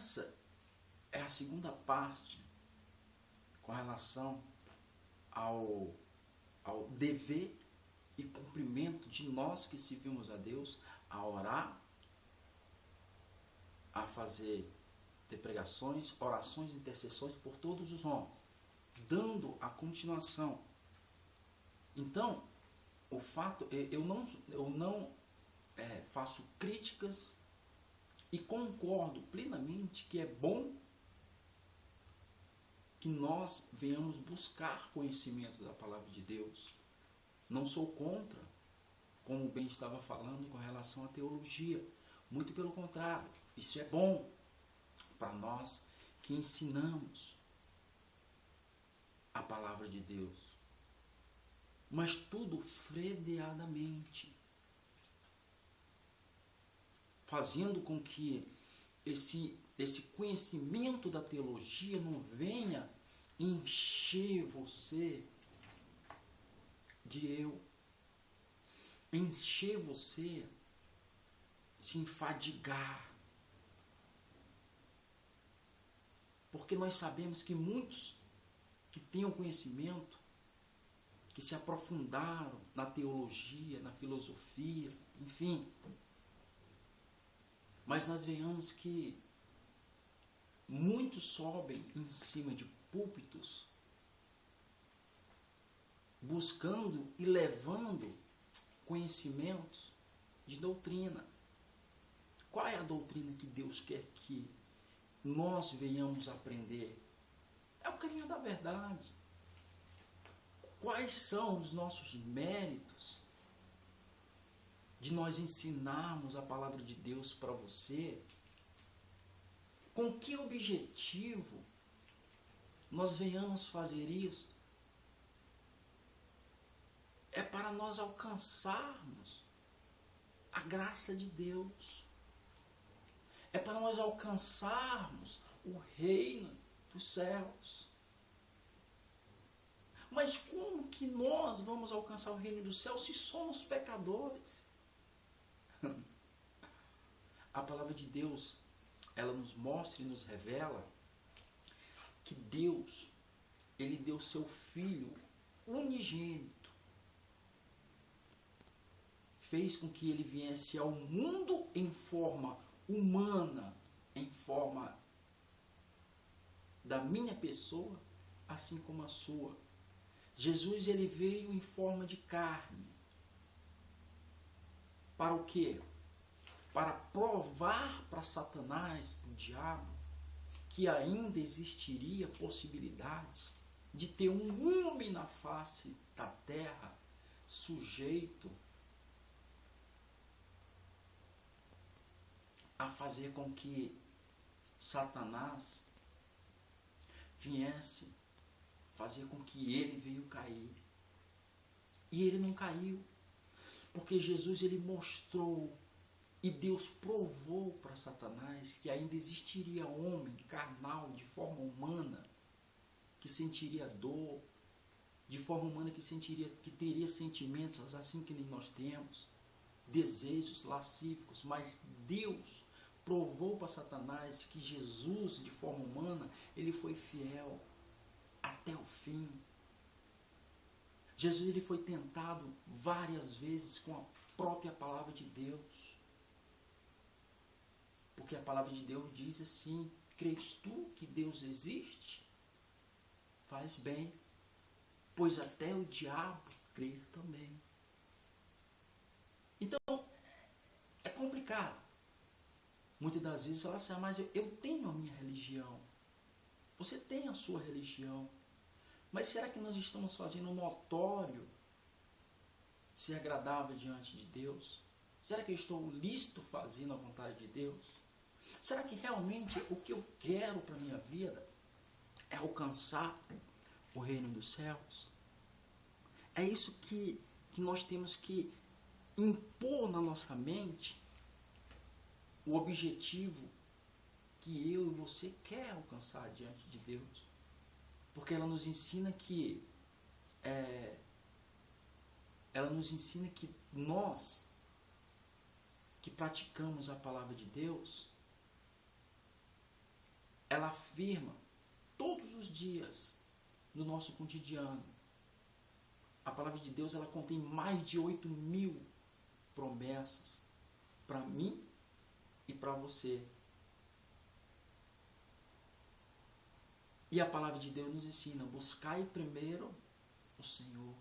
essa é a segunda parte com relação ao dever e cumprimento de nós que servimos a Deus, a orar, a ter pregações, orações e intercessões por todos os homens, dando a continuação. Então, o fato, eu não faço críticas e concordo plenamente que é bom que nós venhamos buscar conhecimento da palavra de Deus. Não sou contra, como o Ben estava falando com relação à teologia. Muito pelo contrário, isso é bom para nós que ensinamos a palavra de Deus. Mas tudo freneadamente, fazendo com que esse conhecimento da teologia não venha encher você de eu, encher você, se enfadigar. Porque nós sabemos que muitos que têm o conhecimento, que se aprofundaram na teologia, na filosofia, enfim, mas nós vemos que muitos sobem em cima de púlpitos buscando e levando conhecimentos de doutrina. Qual é a doutrina que Deus quer que nós venhamos aprender? É o caminho da verdade. Quais são os nossos méritos de nós ensinarmos a palavra de Deus para você? Com que objetivo nós venhamos fazer isso? É para nós alcançarmos a graça de Deus. É para nós alcançarmos o reino dos céus. Mas como que nós vamos alcançar o reino dos céus se somos pecadores? A palavra de Deus, ela nos mostra e nos revela que Deus, Ele deu seu Filho unigênito, fez com que Ele viesse ao mundo em forma humana, em forma da minha pessoa, assim como a sua. Jesus, Ele veio em forma de carne. Para o quê? Para provar para Satanás, para o diabo, que ainda existiria possibilidades de ter um homem na face da terra sujeito a fazer com que Satanás viesse fazer com que ele veio cair. E ele não caiu, porque Jesus, ele mostrou e Deus provou para Satanás que ainda existiria homem carnal, de forma humana, que sentiria dor, de forma humana que teria sentimentos assim que nem nós temos, desejos lascívicos, mas Deus provou para Satanás que Jesus, de forma humana, ele foi fiel até o fim. Jesus, ele foi tentado várias vezes com a própria palavra de Deus. Porque a palavra de Deus diz assim: crês tu que Deus existe? Faz bem, pois até o diabo crê também. Então, é complicado. Muitas das vezes fala assim: mas eu tenho a minha religião. Você tem a sua religião. Mas será que nós estamos fazendo notório ser agradável diante de Deus? Será que eu estou lícito fazendo a vontade de Deus? Será que realmente o que eu quero para a minha vida é alcançar o reino dos céus? É isso que nós temos que impor na nossa mente, o objetivo que eu e você quer alcançar diante de Deus. Porque ela nos ensina que nós que praticamos a palavra de Deus, ela afirma todos os dias no nosso cotidiano. A palavra de Deus, ela contém mais de 8.000 promessas para mim e para você. E a palavra de Deus nos ensina: buscai primeiro o Senhor,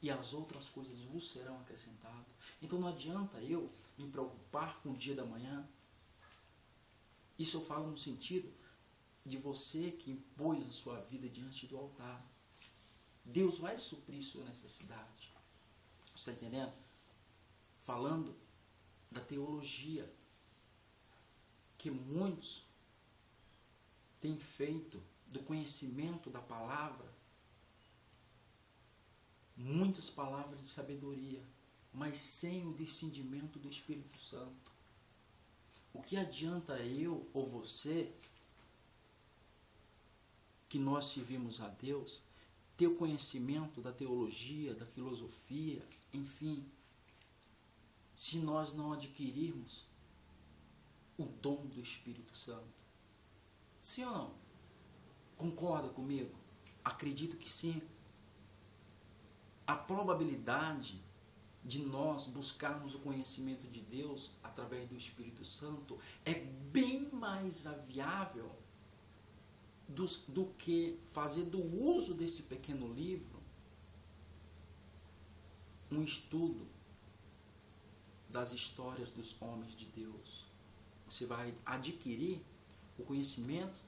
e as outras coisas vos serão acrescentadas. Então não adianta eu me preocupar com o dia da manhã. Isso eu falo no sentido de você que impôs a sua vida diante do altar. Deus vai suprir sua necessidade. Você está entendendo? Falando da teologia que muitos têm feito, do conhecimento da palavra, muitas palavras de sabedoria, mas sem o discernimento do Espírito Santo. O que adianta eu ou você, que nós servimos a Deus, ter o conhecimento da teologia, da filosofia, enfim, se nós não adquirirmos o dom do Espírito Santo? Sim ou não? Concorda comigo? Acredito que sim. A probabilidade de nós buscarmos o conhecimento de Deus através do Espírito Santo é bem mais viável do que fazer do uso desse pequeno livro um estudo das histórias dos homens de Deus. Você vai adquirir o conhecimento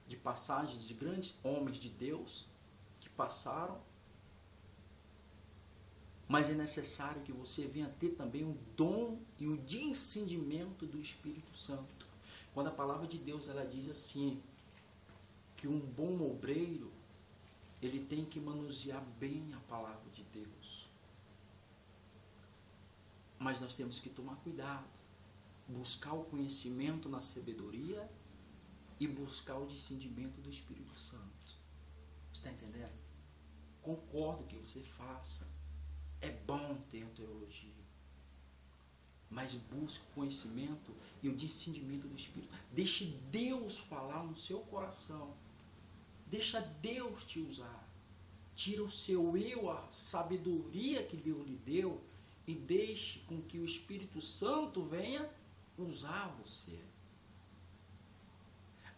de passagens de grandes homens de Deus que passaram, mas é necessário que você venha ter também o dom e o discernimento do Espírito Santo. Quando a palavra de Deus, ela diz assim, que um bom obreiro, ele tem que manusear bem a palavra de Deus. Mas nós temos que tomar cuidado, buscar o conhecimento na sabedoria e buscar o discernimento do Espírito Santo. Você está entendendo? Concordo que você faça. É bom ter a teologia, mas busque o conhecimento e o discernimento do Espírito. Deixe Deus falar no seu coração. Deixa Deus te usar. Tira o seu eu, a sabedoria que Deus lhe deu, e deixe com que o Espírito Santo venha usar você.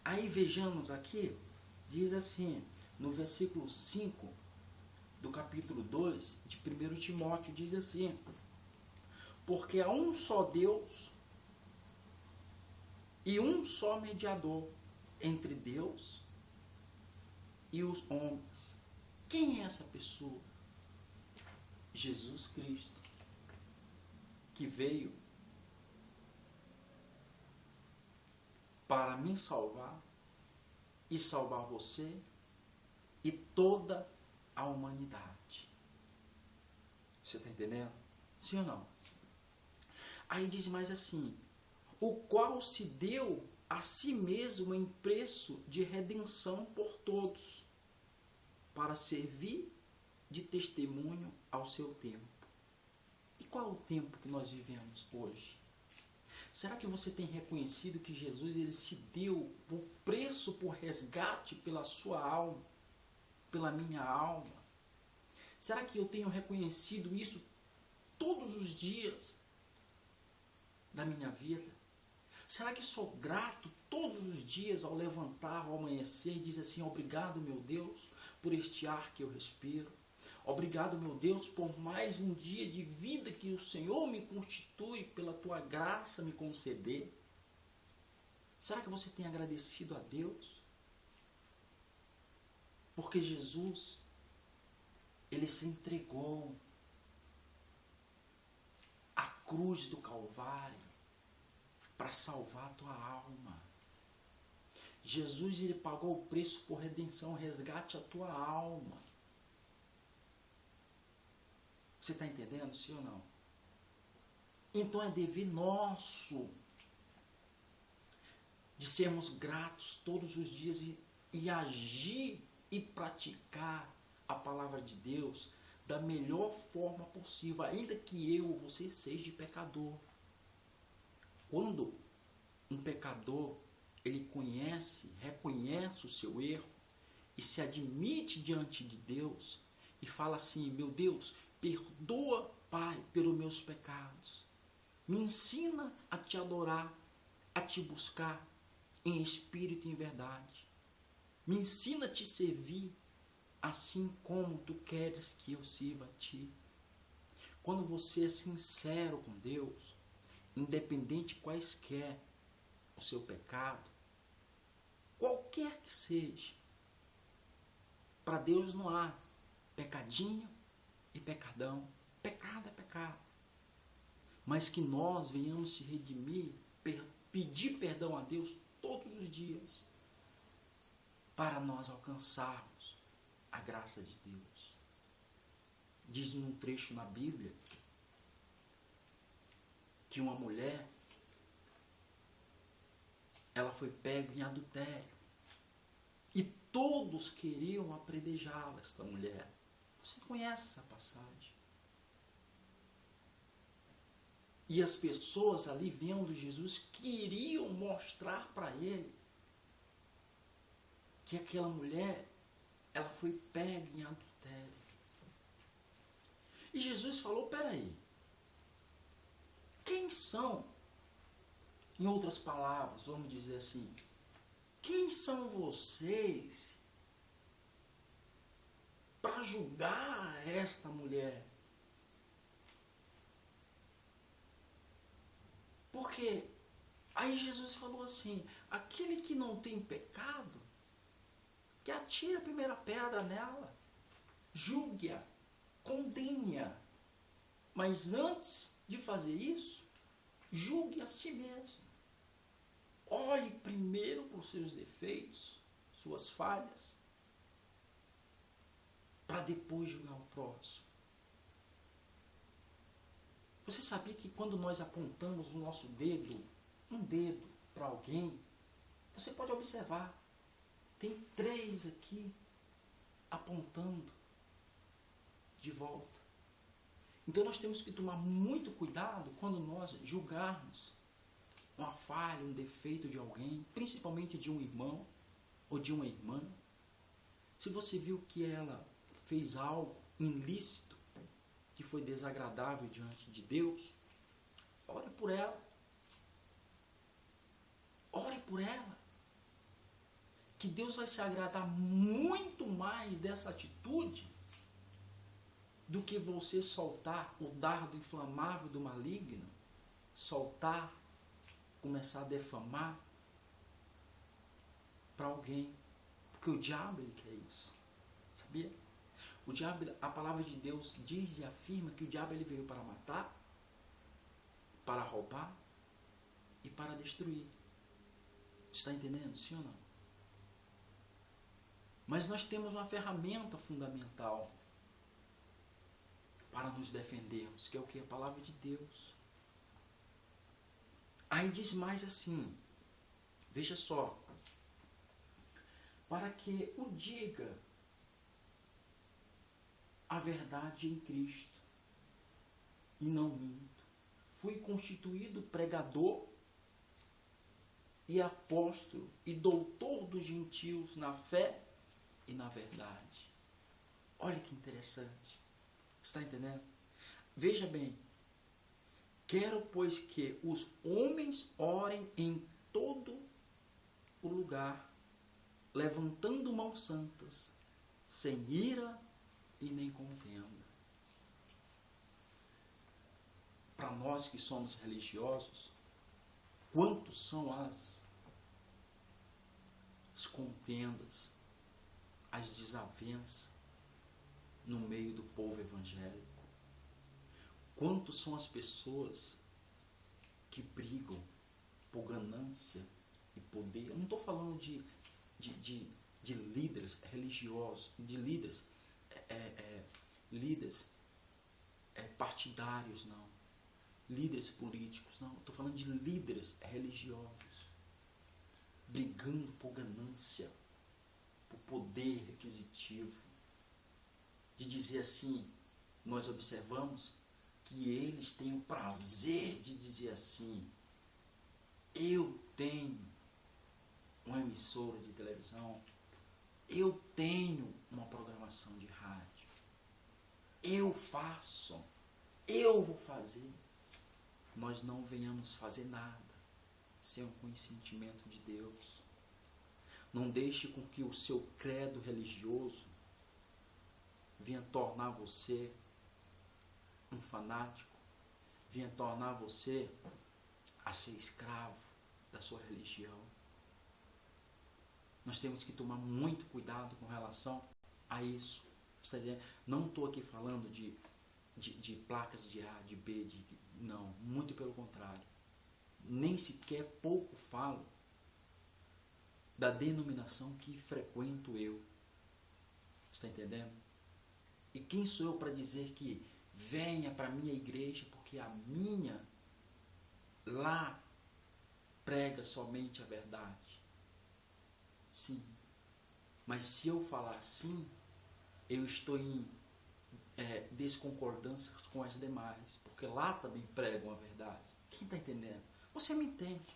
Aí vejamos aqui, diz assim, no versículo 5 do capítulo 2 de 1 Timóteo, diz assim: porque há um só Deus e um só mediador entre Deus e os homens. Quem é essa pessoa? Jesus Cristo, que veio para me salvar e salvar você e toda a humanidade. Você está entendendo? Sim ou não? Aí diz mais assim: o qual se deu a si mesmo em preço de redenção por todos, para servir de testemunho ao seu tempo. E qual é o tempo que nós vivemos hoje? Será que você tem reconhecido que Jesus, ele se deu por preço, por resgate pela sua alma, pela minha alma? Será que eu tenho reconhecido isso todos os dias da minha vida? Será que sou grato todos os dias ao levantar, ao amanhecer, e dizer assim: obrigado, meu Deus, por este ar que eu respiro. Obrigado, meu Deus, por mais um dia de vida que o Senhor me constitui, pela tua graça me conceder. Será que você tem agradecido a Deus? Porque Jesus, ele se entregou à cruz do Calvário para salvar a tua alma. Jesus, ele pagou o preço por redenção, resgate a tua alma. Você está entendendo, sim ou não? Então é dever nosso de sermos gratos todos os dias e agir e praticar a palavra de Deus da melhor forma possível, ainda que eu ou você seja pecador. Quando um pecador ele reconhece o seu erro e se admite diante de Deus e fala assim: meu Deus, perdoa, Pai, pelos meus pecados. Me ensina a te adorar, a te buscar em espírito e em verdade. Me ensina a te servir assim como tu queres que eu sirva a ti. Quando você é sincero com Deus, independente quaisquer o seu pecado, qualquer que seja, para Deus não há pecadinho e pecadão. Pecado é pecado. Mas que nós venhamos se redimir, pedir perdão a Deus todos os dias, para nós alcançarmos a graça de Deus. Diz num trecho na Bíblia que uma mulher, ela foi pega em adultério. E todos queriam apredejá-la, esta mulher. Você conhece essa passagem? E as pessoas ali vendo Jesus queriam mostrar para ele que aquela mulher, ela foi pega em adultério. E Jesus falou: peraí, quem são, em outras palavras, vamos dizer assim, quem são vocês para julgar esta mulher? Porque aí Jesus falou assim: aquele que não tem pecado, que atire a primeira pedra nela, julgue-a, condene-a. Mas antes de fazer isso, julgue a si mesmo. Olhe primeiro por seus defeitos, suas falhas, para depois julgar o próximo. Você sabia que quando nós apontamos o nosso dedo, um dedo para alguém, você pode observar, tem 3 aqui apontando de volta. Então nós temos que tomar muito cuidado quando nós julgarmos uma falha, um defeito de alguém, principalmente de um irmão ou de uma irmã. Se você viu que ela fez algo ilícito, que foi desagradável diante de Deus, ore por ela. Ore por ela. Que Deus vai se agradar muito mais dessa atitude do que você soltar o dardo inflamável do maligno, soltar, começar a defamar para alguém. Porque o diabo, ele quer isso. Sabia? O diabo, a palavra de Deus diz e afirma que o diabo, ele veio para matar, para roubar e para destruir. Está entendendo? Sim ou não? Mas nós temos uma ferramenta fundamental para nos defendermos, que é o que? A palavra de Deus. Aí diz mais assim, veja só, para que o diga a verdade em Cristo e não minto. Fui constituído pregador e apóstolo e doutor dos gentios na fé e na verdade. Olha que interessante. Está entendendo? Veja bem. Quero, pois, que os homens orem em todo o lugar, levantando mãos santas, sem ira e nem contenda. Para nós que somos religiosos, quantos são as contendas, as desavenças no meio do povo evangélico? Quantos são as pessoas que brigam por ganância e poder? Eu não estou falando de líderes religiosos, de líderes partidários, não. Líderes políticos, não. Estou falando de líderes religiosos, brigando por ganância, por poder requisitivo. De dizer assim, nós observamos que eles têm o prazer de dizer assim: eu tenho uma emissora de televisão, eu tenho uma programação de rádio, eu faço, eu vou fazer. Nós não venhamos fazer nada sem o conhecimento de Deus. Não deixe com que o seu credo religioso venha tornar você um fanático, venha tornar você a ser escravo da sua religião. Nós temos que tomar muito cuidado com relação a isso. Não estou aqui falando de placas de A, de B, não, muito pelo contrário. Nem sequer pouco falo da denominação que frequento eu. Está entendendo? E quem sou eu para dizer que venha para a minha igreja, porque a minha lá prega somente a verdade? Sim. Mas se eu falar assim, eu estou em desconcordância com as demais, porque lá também pregam a verdade. Quem está entendendo? Você me entende.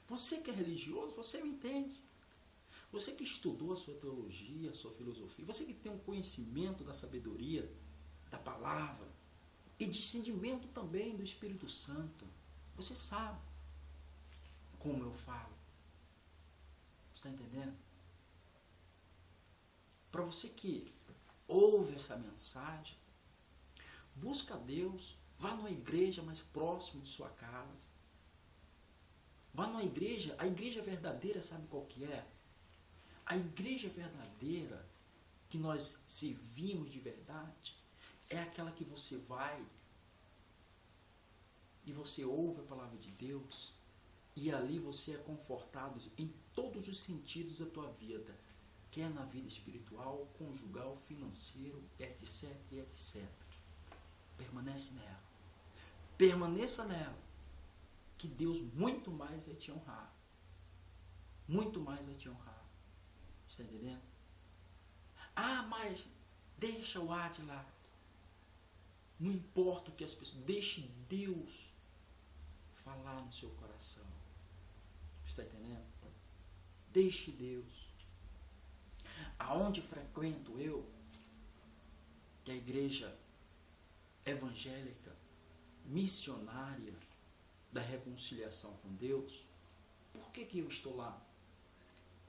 Você que é religioso, você me entende. Você que estudou a sua teologia, a sua filosofia, você que tem um conhecimento da sabedoria, da palavra, e discernimento também do Espírito Santo, você sabe como eu falo. Está entendendo? Para você que ouve essa mensagem, busca a Deus, vá numa igreja mais próxima de sua casa. Vá numa igreja, a igreja verdadeira, sabe qual que é? A igreja verdadeira, que nós servimos de verdade, é aquela que você vai e você ouve a palavra de Deus e ali você é confortado em todos os sentidos da tua vida, quer na vida espiritual, conjugal, financeiro, etc, etc. Permanece nela. Permaneça nela, que Deus muito mais vai te honrar. Muito mais vai te honrar. Está entendendo? Ah, mas deixa o ar de lado. Não importa o que as pessoas... Deixe Deus falar no seu coração. Está entendendo? Deixe Deus. Aonde frequento eu, que é a igreja evangélica, missionária da reconciliação com Deus, por que eu estou lá?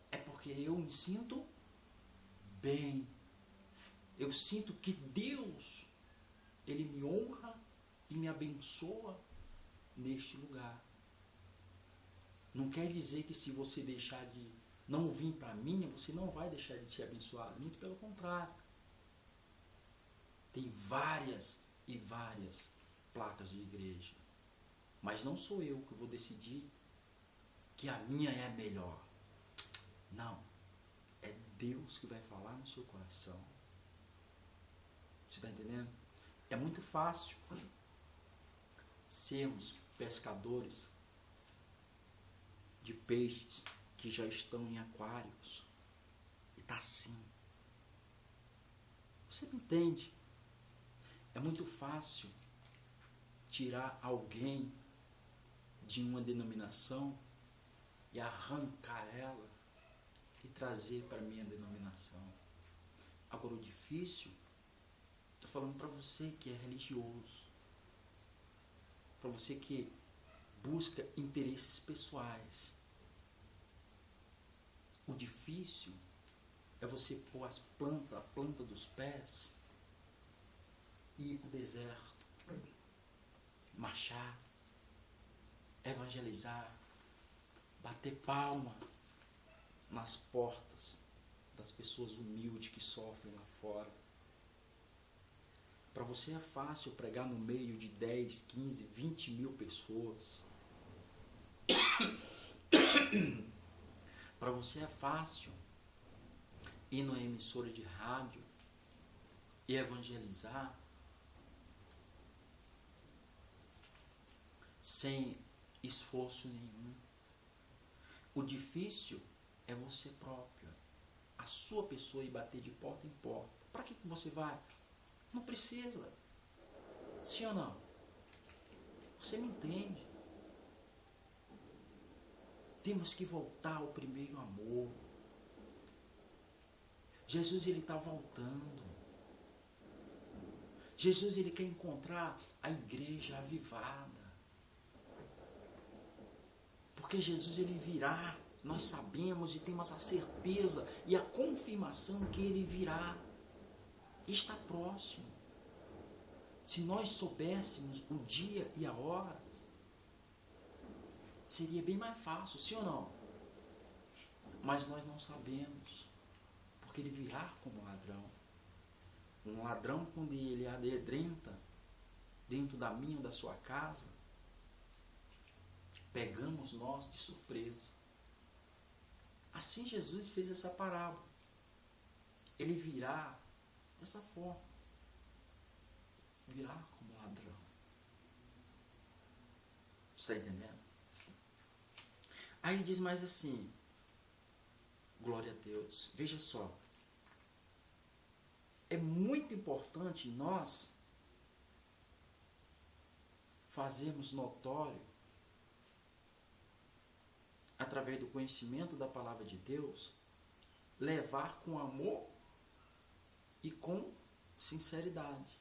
É porque eu me sinto bem. Eu sinto que Deus, Ele me honra e me abençoa neste lugar. Não quer dizer que se você deixar de não vir para mim, você não vai deixar de ser abençoado. Muito pelo contrário. Tem várias e várias placas de igreja. Mas não sou eu que vou decidir que a minha é a melhor. Não. É Deus que vai falar no seu coração. Você está entendendo? É muito fácil sermos pescadores de peixes que já estão em aquários. E está assim. Você me entende? É muito fácil tirar alguém de uma denominação e arrancar ela e trazer para a minha denominação. Agora o difícil, estou falando para você que é religioso, para você que busca interesses pessoais. O difícil é você pôr a planta dos pés e ir para o deserto, marchar, evangelizar, bater palma nas portas das pessoas humildes que sofrem lá fora. Para você é fácil pregar no meio de 10, 15, 20 mil pessoas. Para você é fácil ir numa emissora de rádio e evangelizar sem esforço nenhum. O difícil é você próprio, a sua pessoa, ir bater de porta em porta. Para que você vai? Não precisa. Sim ou não? Você me entende? Temos que voltar ao primeiro amor. Jesus, ele está voltando. Jesus, ele quer encontrar a igreja avivada. Porque Jesus, ele virá. Nós sabemos e temos a certeza e a confirmação que ele virá. Está próximo. Se nós soubéssemos o dia e a hora, seria bem mais fácil, sim ou não? Mas nós não sabemos. Porque ele virá como ladrão. Um ladrão, quando ele adrenta dentro da minha ou da sua casa, pegamos nós de surpresa. Assim Jesus fez essa parábola. Ele virá dessa forma. Virá como ladrão. Você está entendendo? Aí ele diz mais assim, glória a Deus, veja só. É muito importante nós fazermos notório, através do conhecimento da palavra de Deus, levar com amor e com sinceridade.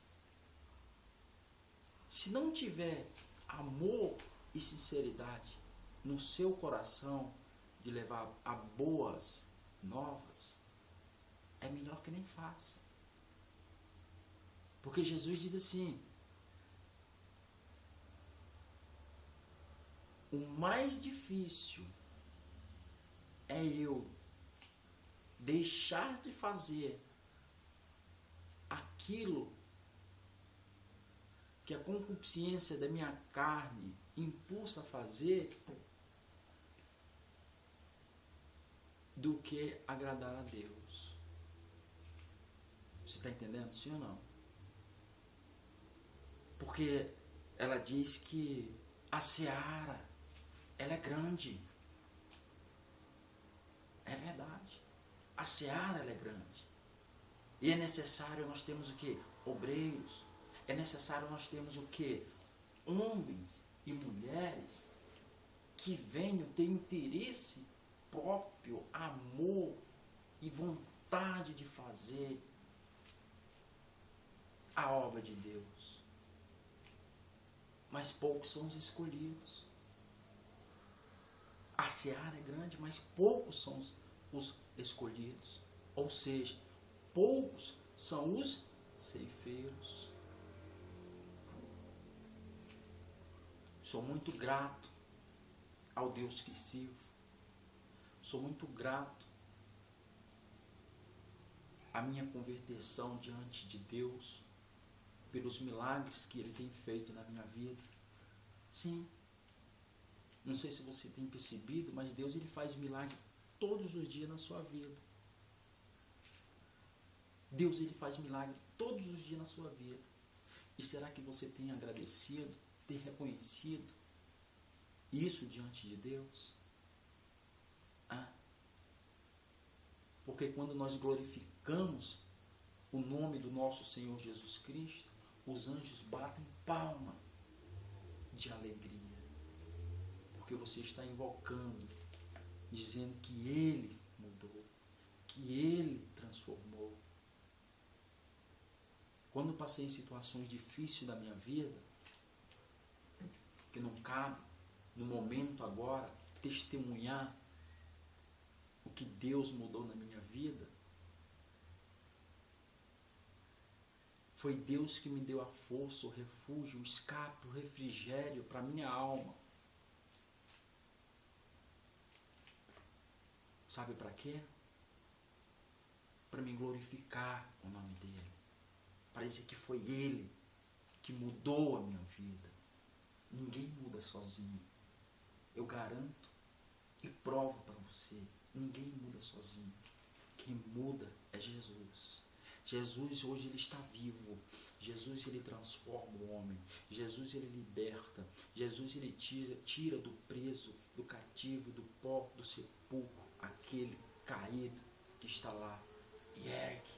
Se não tiver amor e sinceridade no seu coração de levar a boas novas, é melhor que nem faça. Porque Jesus diz assim, o mais difícil é eu deixar de fazer aquilo que a concupiscência da minha carne impulsa a fazer, do que agradar a Deus. Você está entendendo, sim ou não? Porque ela diz que a seara, ela é grande. É verdade. A seara, ela é grande. E é necessário nós termos o quê? Obreiros. É necessário nós termos o quê? Homens e mulheres que venham ter interesse próprio, amor e vontade de fazer a obra de Deus. Mas poucos são os escolhidos. A seara é grande, mas poucos são os escolhidos. Ou seja, poucos são os ceifeiros. Sou muito grato ao Deus que sirvo. Sou muito grato à minha conversão diante de Deus, pelos milagres que Ele tem feito na minha vida. Sim. Não sei se você tem percebido, mas Deus, Ele faz milagre todos os dias na sua vida. Deus, Ele faz milagre todos os dias na sua vida. E será que você tem agradecido, tem reconhecido isso diante de Deus? Porque quando nós glorificamos o nome do nosso Senhor Jesus Cristo, os anjos batem palma de alegria. Porque você está invocando, dizendo que Ele mudou, que Ele transformou. Quando eu passei em situações difíceis da minha vida, que não cabe, no momento agora, testemunhar o que Deus mudou na minha vida, foi Deus que me deu a força, o refúgio, o escape, o refrigério para a minha alma. Sabe para quê? Para me glorificar o nome dEle. Para dizer que foi Ele que mudou a minha vida. Ninguém muda sozinho. Eu garanto e provo para você. Ninguém muda sozinho. Quem muda é Jesus. Jesus hoje ele está vivo. Jesus ele transforma o homem. Jesus ele liberta. Jesus ele tira do preso, do cativo, do pó, do sepulcro, aquele caído que está lá e ergue.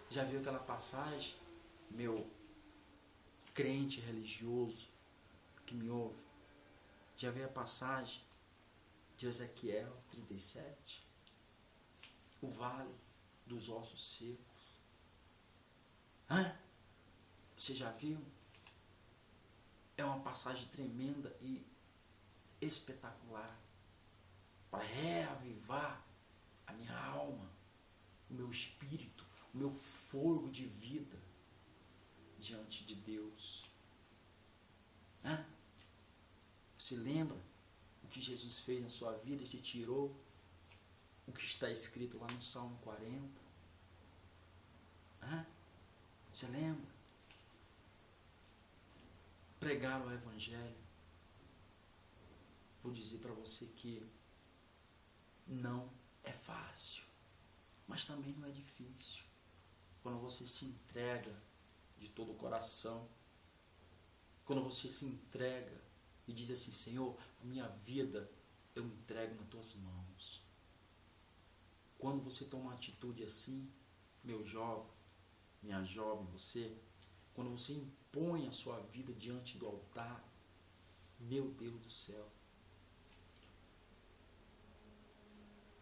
Já viu aquela passagem, meu crente religioso que me ouve? Já veio a passagem de Ezequiel 37, o vale dos ossos secos. Você já viu? É uma passagem tremenda e espetacular para reavivar a minha alma, o meu espírito, o meu fogo de vida diante de Deus. Você lembra o que Jesus fez na sua vida? Te tirou o que está escrito lá no Salmo 40? Você lembra? Pregar o Evangelho. Vou dizer para você que não é fácil, mas também não é difícil. Quando você se entrega de todo o coração, quando você se entrega e diz assim: Senhor, a minha vida eu entrego nas tuas mãos. Quando você toma uma atitude assim, meu jovem, minha jovem, você, quando você impõe a sua vida diante do altar, meu Deus do céu,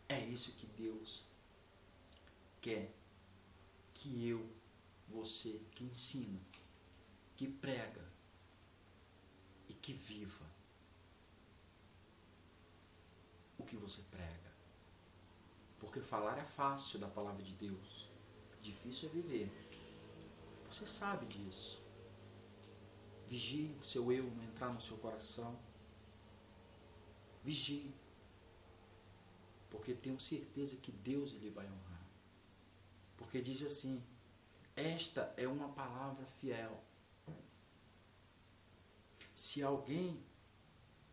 é isso que Deus quer que eu, você, que ensina, que prega e que viva o que você prega. Porque falar é fácil da palavra de Deus, difícil é viver. Você sabe disso. Vigie o seu eu não entrar no seu coração. Vigie. Porque tenho certeza que Deus ele vai honrar. Porque diz assim: esta é uma palavra fiel. Se alguém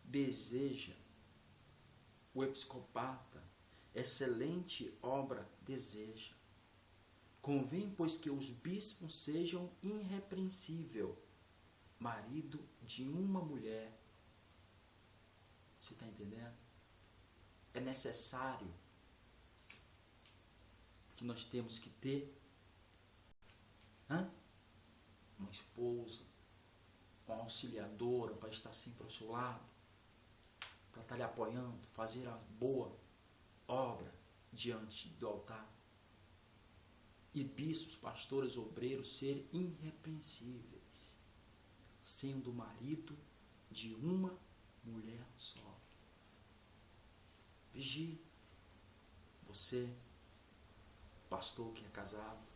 deseja o episcopata, excelente obra deseja. Convém, pois, que os bispos sejam irrepreensível, marido de uma mulher. Você está entendendo? É necessário que nós temos que ter uma esposa, uma auxiliadora para estar sempre ao seu lado, para estar lhe apoiando, fazer a boa obra diante do altar. E bispos, pastores, obreiros serem irrepreensíveis, sendo marido de uma mulher só. Vigie. Você, pastor que é casado,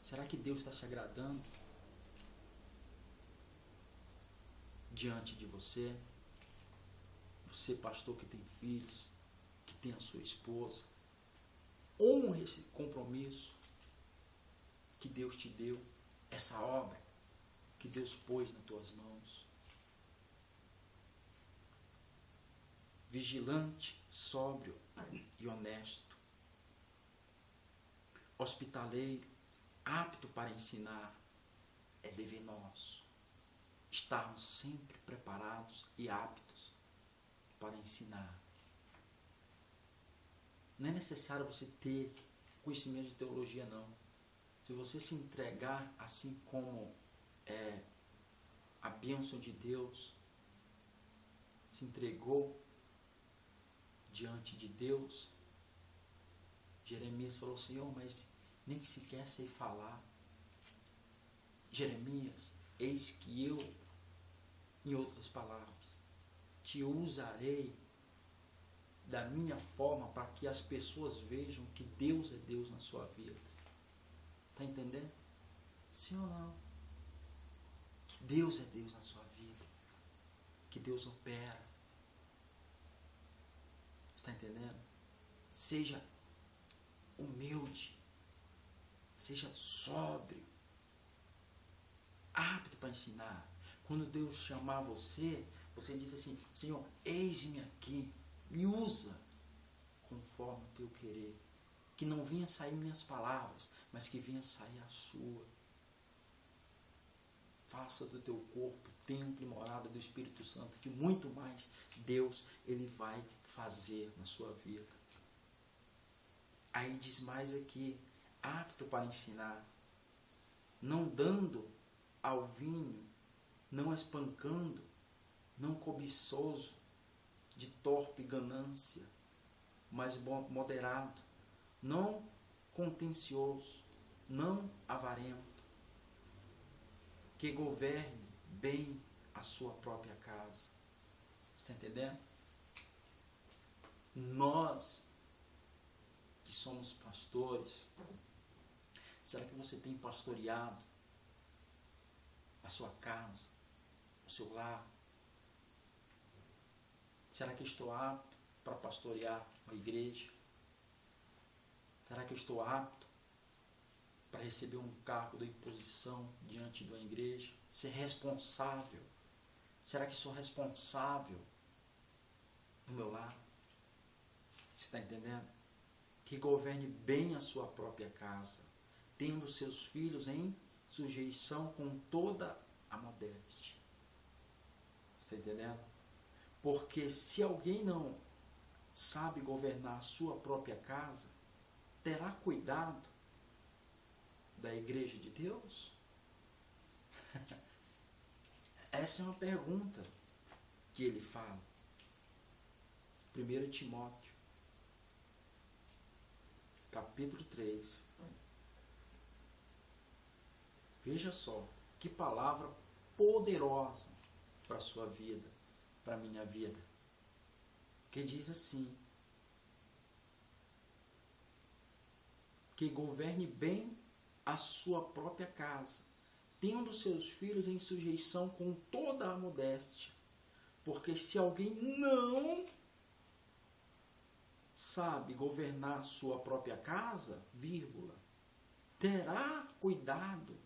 será que Deus está se agradando diante de você? Você, pastor que tem filhos, que tem a sua esposa, honre esse compromisso que Deus te deu, essa obra que Deus pôs nas tuas mãos. Vigilante, sóbrio e honesto. Hospitaleiro, apto para ensinar. É dever nosso estarmos sempre preparados e aptos para ensinar. Não é necessário você ter conhecimento de teologia, não. Se você se entregar assim como a bênção de Deus se entregou diante de Deus, Jeremias falou: Senhor, mas nem sequer sei falar. Jeremias, eis que eu, em outras palavras, te usarei da minha forma para que as pessoas vejam que Deus é Deus na sua vida. Está entendendo? Sim ou não? Que Deus é Deus na sua vida. Que Deus opera. Está entendendo? Seja humilde. Seja sóbrio. Apto para ensinar. Quando Deus chamar você, você diz assim: Senhor, eis-me aqui. Me usa conforme o teu querer. Que não vinha sair minhas palavras, mas que vinha sair a sua. Faça do teu corpo templo e morada do Espírito Santo, que muito mais Deus ele vai fazer na sua vida. Aí diz mais aqui: apto para ensinar, não dando ao vinho, não espancando, não cobiçoso de torpe ganância, mas moderado, não contencioso, não avarento, que governe bem a sua própria casa. Está entendendo? Nós que somos pastores, será que você tem pastoreado a sua casa, o seu lar? Será que estou apto para pastorear uma igreja? Será que eu estou apto para receber um cargo de imposição diante de uma igreja? Ser responsável? Será que sou responsável no meu lar? Você está entendendo? Que governe bem a sua própria casa, tendo seus filhos em sujeição com toda a modéstia. Está entendendo? Porque se alguém não sabe governar a sua própria casa, terá cuidado da igreja de Deus? Essa é uma pergunta que ele fala. 1 Timóteo, capítulo 3. Veja só, que palavra poderosa para a sua vida, para a minha vida. Que diz assim: que governe bem a sua própria casa, tendo seus filhos em sujeição com toda a modéstia. Porque se alguém não sabe governar a sua própria casa, vírgula, terá cuidado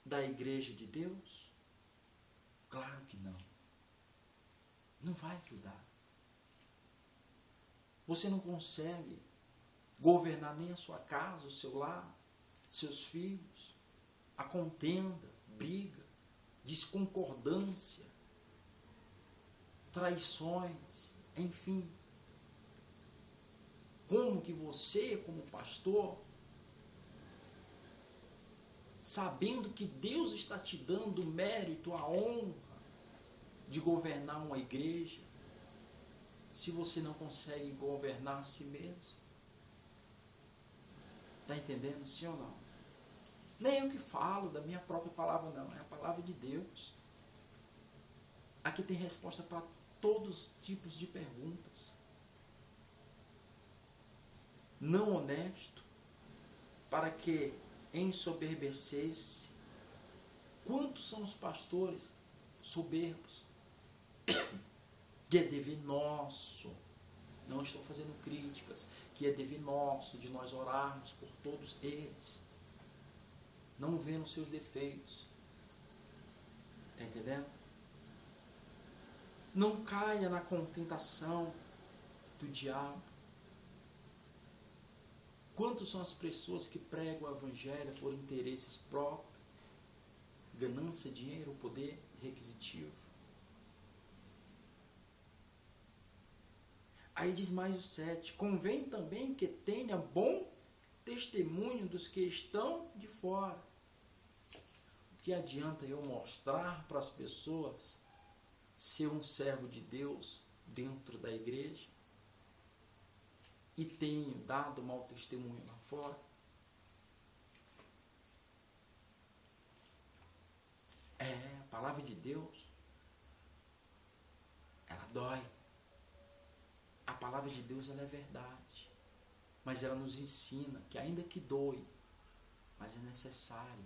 da igreja de Deus? Claro que não. Não vai cuidar. Você não consegue governar nem a sua casa, o seu lar, seus filhos. A contenda, briga, desconcordância, traições, enfim. Como que você, como pastor, sabendo que Deus está te dando o mérito, a honra de governar uma igreja, se você não consegue governar a si mesmo? Está entendendo, sim ou não? Nem eu que falo da minha própria palavra, não. É a palavra de Deus. Aqui tem resposta para todos os tipos de perguntas. Não honesto, para que ensoberbecesse. Quantos são os pastores soberbos? Que é dever nosso, não estou fazendo críticas, que é dever nosso de nós orarmos por todos eles, não vendo seus defeitos. Está entendendo? Não caia na contentação do diabo. Quantas são as pessoas que pregam o evangelho por interesses próprios, ganância, dinheiro, poder requisitivo? Aí diz mais o 7, convém também que tenha bom testemunho dos que estão de fora. O que adianta eu mostrar para as pessoas ser um servo de Deus dentro da igreja e tenho dado mau testemunho lá fora? A palavra de Deus, ela dói. A palavra de Deus, ela é verdade, mas ela nos ensina que ainda que doe, mas é necessário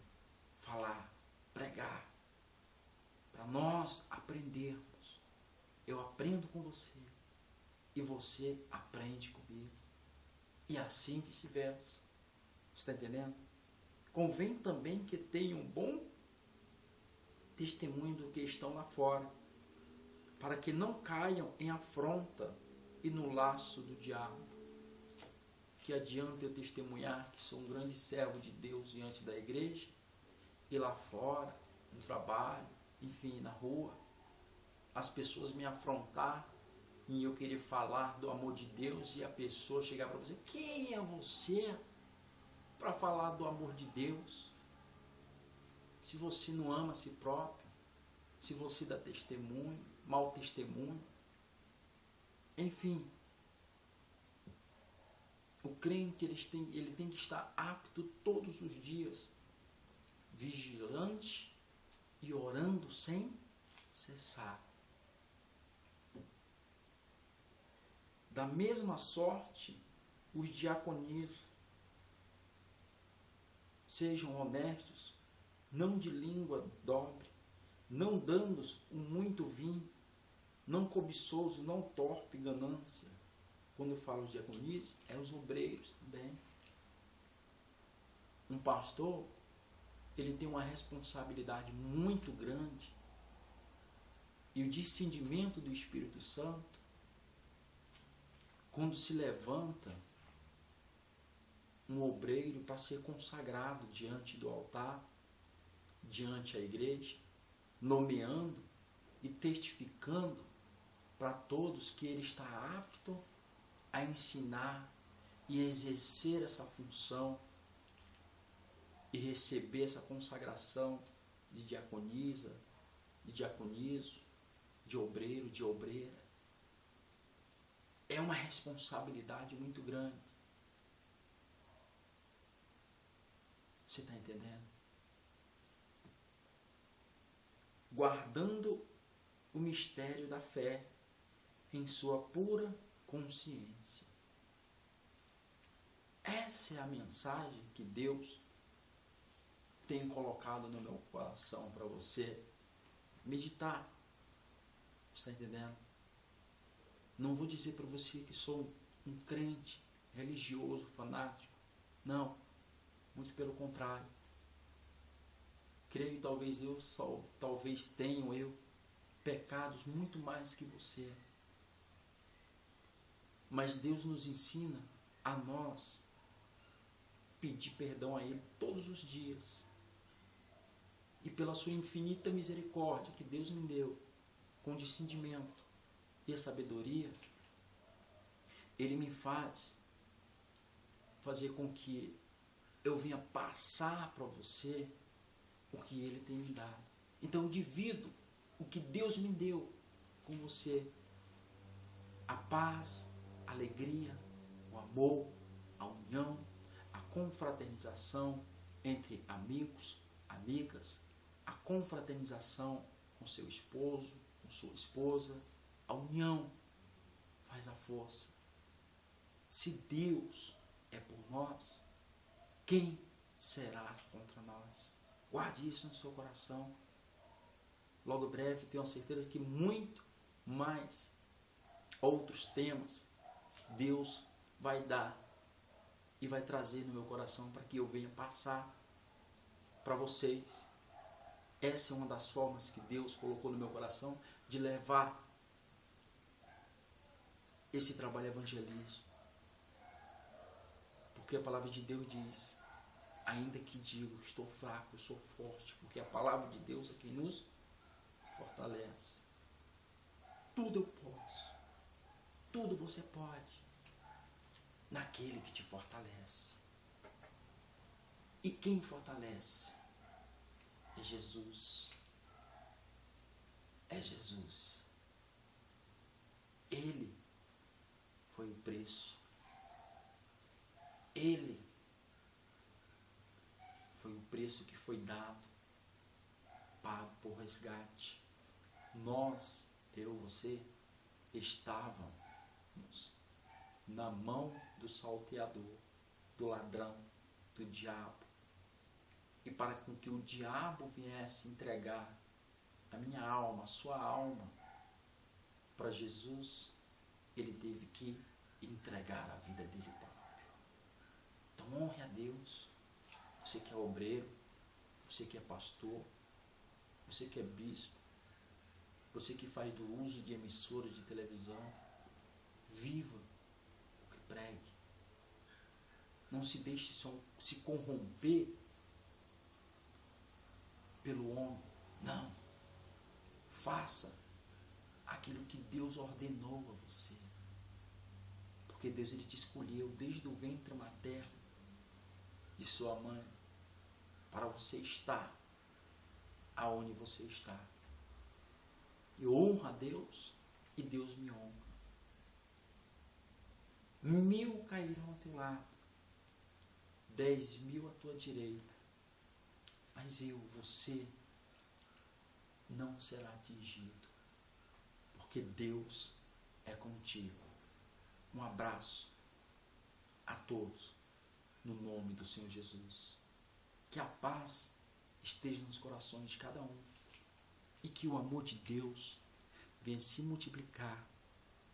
falar, pregar, para nós aprendermos. Eu aprendo com você e você aprende comigo, e assim vice-versa. Está entendendo? Convém também que tenham bom testemunho do que estão lá fora, para que não caiam em afronta e no laço do diabo. Que adianta eu testemunhar que sou um grande servo de Deus diante da igreja e lá fora, no trabalho, enfim, na rua, as pessoas me afrontar e eu querer falar do amor de Deus e a pessoa chegar para você: quem é você para falar do amor de Deus? Se você não ama a si próprio, se você dá testemunho, mau testemunho. Enfim, o crente ele tem que estar apto todos os dias, vigilante e orando sem cessar. Da mesma sorte, os diaconísticos sejam honestos, não de língua dobre, não dando-os muito vinho, não cobiçoso, não torpe ganância. Quando eu falo os diaconísticos, é os obreiros também. Um pastor, ele tem uma responsabilidade muito grande, e o discernimento do Espírito Santo, quando se levanta um obreiro para ser consagrado diante do altar, diante da igreja, nomeando e testificando para todos que ele está apto a ensinar e exercer essa função e receber essa consagração de diaconisa, de diaconizo, de obreiro, de obreira. É uma responsabilidade muito grande. Você está entendendo? Guardando o mistério da fé em sua pura consciência. Essa é a mensagem que Deus tem colocado no meu coração para você meditar. Está entendendo? Não vou dizer para você que sou um crente religioso, fanático. Não. Muito pelo contrário. Creio que talvez tenho eu pecados muito mais que você. Mas Deus nos ensina a nós pedir perdão a Ele todos os dias. E pela sua infinita misericórdia que Deus me deu, com discernimento e a sabedoria, Ele me faz fazer com que eu venha passar para você o que Ele tem me dado. Então eu divido o que Deus me deu com você. A paz, a alegria, o amor, a união, a confraternização entre amigos, amigas, a confraternização com seu esposo, com sua esposa. A união faz a força. Se Deus é por nós, quem será contra nós? Guarde isso no seu coração. Logo breve, tenho a certeza que muito mais outros temas Deus vai dar e vai trazer no meu coração para que eu venha passar para vocês. Essa é uma das formas que Deus colocou no meu coração de levar esse trabalho evangelístico. Porque a palavra de Deus diz: ainda que digo, estou fraco, eu sou forte, porque a palavra de Deus é quem nos fortalece. Tudo eu posso, tudo você pode, naquele que te fortalece. E quem fortalece? É Jesus. É Jesus. Ele foi o preço. Ele foi o preço que foi dado, pago por resgate. Nós, eu, você, estávamos na mão do salteador, do ladrão, do diabo. E para que o diabo viesse entregar a minha alma, a sua alma, para Jesus, ele teve que entregar a vida dele próprio. Então honre a Deus. Você que é obreiro, você que é pastor, você que é bispo, você que faz do uso de emissoras de televisão, viva o que pregue. Não se deixe se corromper pelo homem. Não. Faça aquilo que Deus ordenou a você. Porque Deus, ele te escolheu desde o ventre materno de sua mãe para você estar aonde você está. Eu honro a Deus e Deus me honra. 1000 cairão ao teu lado, 10.000 à tua direita, mas você não será atingido, porque Deus é contigo. Um abraço a todos, no nome do Senhor Jesus. Que a paz esteja nos corações de cada um e que o amor de Deus venha se multiplicar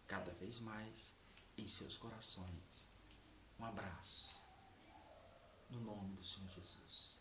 cada vez mais em seus corações. Um abraço, no nome do Senhor Jesus.